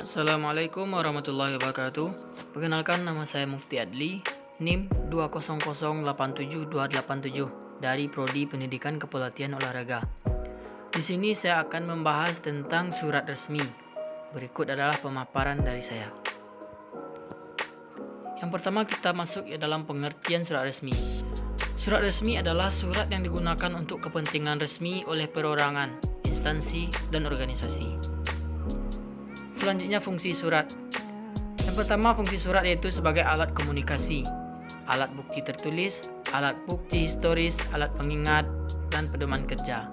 Assalamualaikum warahmatullahi wabarakatuh. Perkenalkan, nama saya Mufti Adli, NIM 200872287 dari Prodi Pendidikan Kepelatihan Olahraga. Di sini saya akan membahas tentang surat resmi. Berikut adalah pemaparan dari saya. Yang pertama, kita masuk dalam pengertian surat resmi. Surat resmi adalah surat yang digunakan untuk kepentingan resmi oleh perorangan, instansi, dan organisasi. Selanjutnya, fungsi surat. Yang pertama, fungsi surat yaitu sebagai alat komunikasi, alat bukti tertulis, alat bukti historis, alat pengingat, dan pedoman kerja.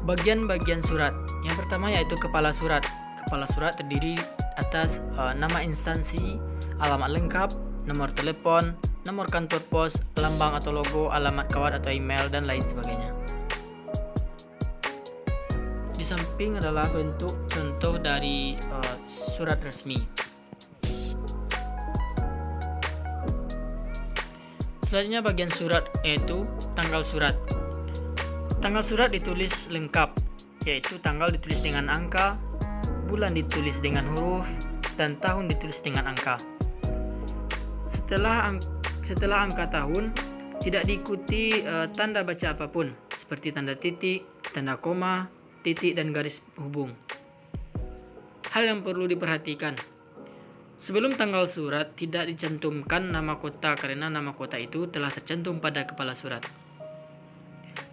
Bagian-bagian surat. Yang pertama yaitu kepala surat. Kepala surat terdiri atas nama instansi, alamat lengkap, nomor telepon, nomor kantor pos, lambang atau logo, alamat kawat atau email, dan lain sebagainya. Di samping adalah bentuk contoh dari surat resmi. Selanjutnya bagian surat yaitu tanggal surat. Tanggal surat ditulis lengkap, yaitu tanggal ditulis dengan angka, bulan ditulis dengan huruf, dan tahun ditulis dengan angka. Setelah angka tahun tidak diikuti tanda baca apapun seperti tanda titik, tanda koma, titik, dan garis hubung. Hal yang perlu diperhatikan, sebelum tanggal surat tidak dicantumkan nama kota karena nama kota itu telah tercantum pada kepala surat.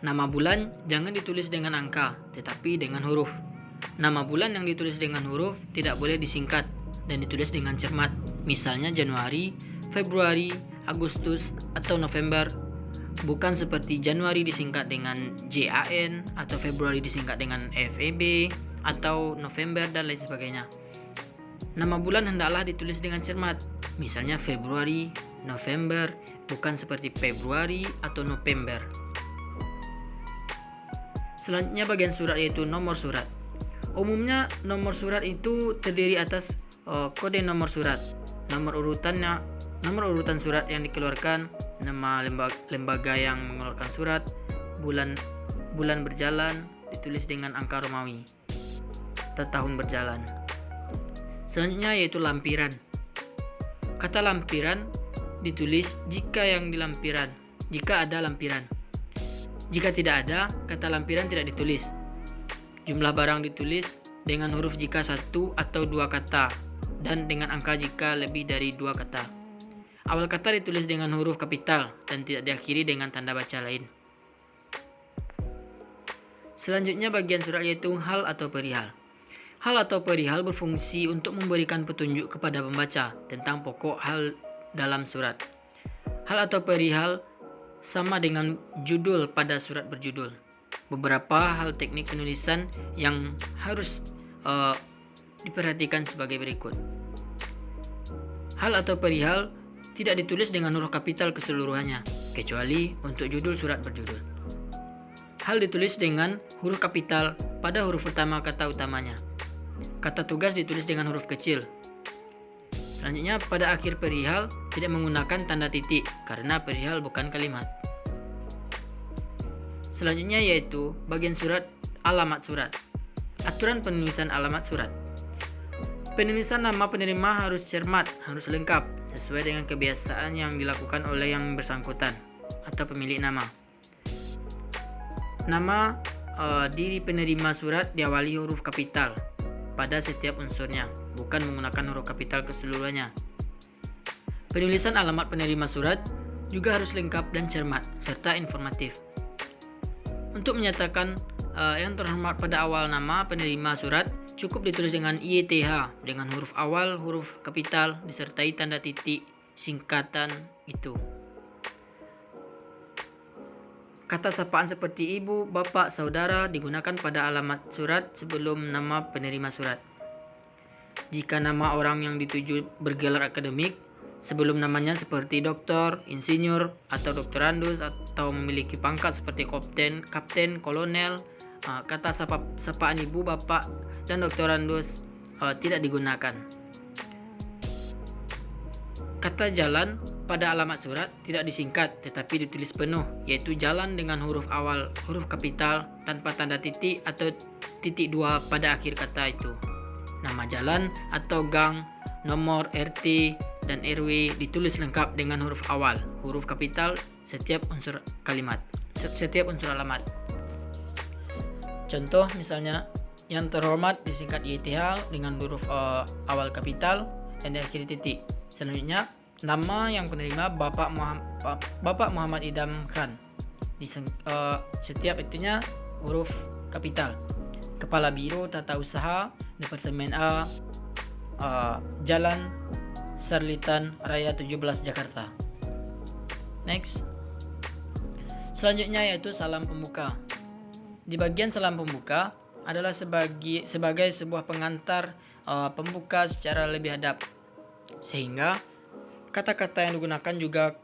Nama bulan jangan ditulis dengan angka tetapi dengan huruf. Nama bulan yang ditulis dengan huruf tidak boleh disingkat dan ditulis dengan cermat, misalnya Januari, Februari, Agustus, atau November. Bukan seperti Januari disingkat dengan JAN atau Februari disingkat dengan FEB atau November dan lain sebagainya. Nama bulan hendaklah ditulis dengan cermat, misalnya Februari, November, bukan seperti Februari atau November. Selanjutnya bagian surat yaitu nomor surat. Umumnya nomor surat itu terdiri atas kode nomor surat, nomor urutan surat yang dikeluarkan, nama lembaga yang mengeluarkan surat, bulan berjalan ditulis dengan angka Romawi atau tahun berjalan. Selanjutnya yaitu lampiran. Kata lampiran ditulis jika ada lampiran. Jika tidak ada, kata lampiran tidak ditulis. Jumlah barang ditulis dengan huruf jika satu atau dua kata dan dengan angka jika lebih dari dua kata. Awal kata ditulis dengan huruf kapital dan tidak diakhiri dengan tanda baca lain. Selanjutnya bagian surat yaitu hal atau perihal. Hal atau perihal berfungsi untuk memberikan petunjuk kepada pembaca tentang pokok hal dalam surat. Hal atau perihal sama dengan judul pada surat berjudul. Beberapa hal teknik penulisan yang harus diperhatikan sebagai berikut. Hal atau perihal tidak ditulis dengan huruf kapital keseluruhannya, kecuali untuk judul surat berjudul. Hal ditulis dengan huruf kapital pada huruf utama kata utamanya. Kata tugas ditulis dengan huruf kecil. Selanjutnya pada akhir perihal tidak menggunakan tanda titik karena perihal bukan kalimat. Selanjutnya yaitu bagian surat alamat surat. Aturan penulisan alamat surat. Penulisan nama penerima harus cermat, harus lengkap, sesuai dengan kebiasaan yang dilakukan oleh yang bersangkutan atau pemilik nama. Nama diri penerima surat diawali huruf kapital pada setiap unsurnya, bukan menggunakan huruf kapital keseluruhannya. Penulisan alamat penerima surat juga harus lengkap dan cermat, serta informatif. Untuk menyatakan yang terhormat pada awal nama penerima surat, cukup ditulis dengan IETH dengan huruf awal, huruf kapital, disertai tanda titik singkatan itu. Kata sapaan seperti ibu, bapak, saudara digunakan pada alamat surat sebelum nama penerima surat. Jika nama orang yang dituju bergelar akademik, sebelum namanya seperti doktor, insinyur, atau doktorandus, atau memiliki pangkat seperti kapten, kolonel, kata sapaan ibu, bapak, dan doktorandus tidak digunakan. Kata jalan pada alamat surat tidak disingkat tetapi ditulis penuh, yaitu jalan dengan huruf awal huruf kapital tanpa tanda titik atau titik 2 pada akhir kata itu. Nama jalan atau gang, nomor RT dan RW ditulis lengkap dengan huruf awal, huruf kapital setiap unsur kalimat, setiap unsur alamat. Contoh misalnya, yang terhormat disingkat YTH dengan huruf awal kapital dan diakhiri titik. Selanjutnya, nama yang penerima Bapak Muhammad Idham Khan. Setiap itunya huruf kapital. Kepala Biro Tata Usaha Departemen A, Jalan Sarlitan Raya 17 Jakarta. Next. Selanjutnya yaitu salam pembuka. Di bagian salam pembuka adalah sebagai sebuah pengantar pembuka secara lebih hadap, sehingga kata-kata yang digunakan juga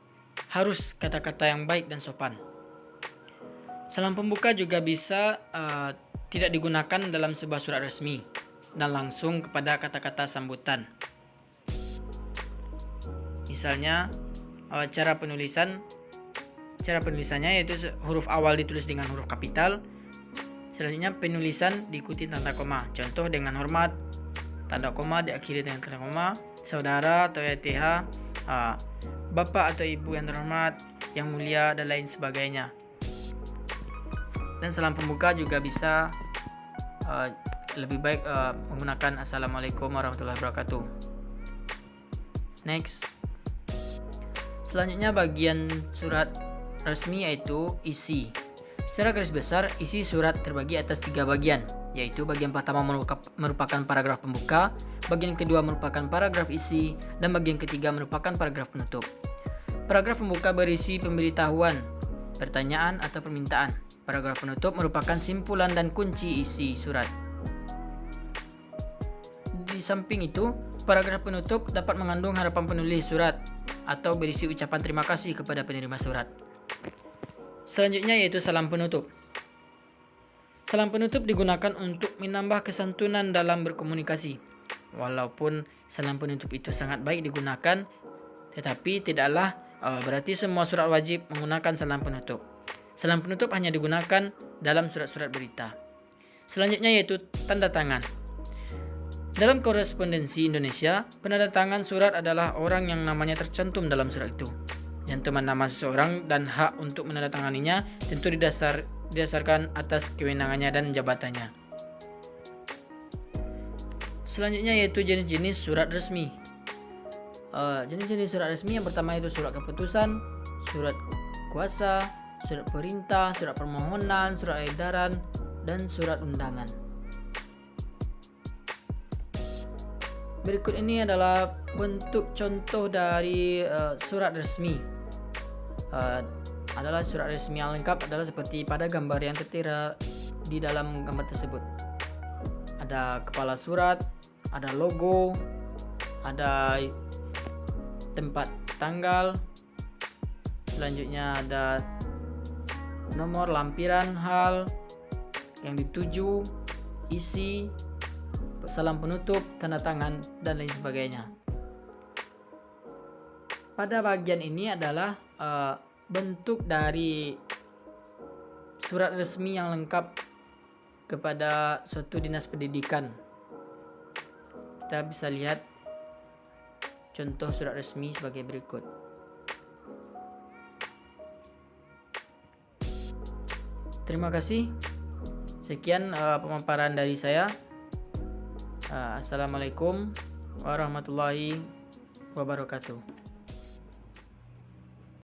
harus kata-kata yang baik dan sopan. Salam pembuka juga bisa tidak digunakan dalam sebuah surat resmi dan langsung kepada kata-kata sambutan. Misalnya cara penulisannya yaitu huruf awal ditulis dengan huruf kapital. Selanjutnya penulisan diikuti tanda koma. Contoh dengan hormat, tanda koma diakhiri dengan tanda koma. Saudara atau YTH, Bapak atau Ibu yang terhormat, yang mulia, dan lain sebagainya. Dan salam pembuka juga bisa lebih baik menggunakan Assalamualaikum warahmatullahi wabarakatuh. Next. Selanjutnya bagian surat resmi yaitu isi. Secara garis besar, isi surat terbagi atas 3 bagian, yaitu bagian pertama merupakan paragraf pembuka, bagian kedua merupakan paragraf isi, dan bagian ketiga merupakan paragraf penutup. Paragraf pembuka berisi pemberitahuan, pertanyaan atau permintaan. Paragraf penutup merupakan simpulan dan kunci isi surat. Di samping itu, paragraf penutup dapat mengandung harapan penulis surat atau berisi ucapan terima kasih kepada penerima surat. Selanjutnya yaitu salam penutup. Salam penutup digunakan untuk menambah kesantunan dalam berkomunikasi. Walaupun salam penutup itu sangat baik digunakan, tetapi tidaklah berarti semua surat wajib menggunakan salam penutup. Salam penutup hanya digunakan dalam surat-surat berita. Selanjutnya yaitu tanda tangan. Dalam korespondensi Indonesia, penanda tangan surat adalah orang yang namanya tercantum dalam surat itu. Cantuman nama seseorang dan hak untuk menandatanganinya tentu didasarkan atas kewenangannya dan jabatannya. Selanjutnya yaitu jenis-jenis surat resmi. Jenis-jenis surat resmi yang pertama itu surat keputusan, surat kuasa, surat perintah, surat permohonan, surat edaran, dan surat undangan. Berikut ini adalah bentuk contoh dari surat resmi. Adalah surat resmi yang lengkap adalah seperti pada gambar yang tertera di dalam gambar tersebut. Ada kepala surat, ada logo, ada tempat tanggal, selanjutnya ada nomor lampiran hal yang dituju, isi, salam penutup, tanda tangan, dan lain sebagainya. Pada bagian ini adalah bentuk dari surat resmi yang lengkap kepada suatu dinas pendidikan. Kita bisa lihat contoh surat resmi sebagai berikut. Terima kasih. Sekian pemaparan dari saya. Assalamualaikum warahmatullahi wabarakatuh.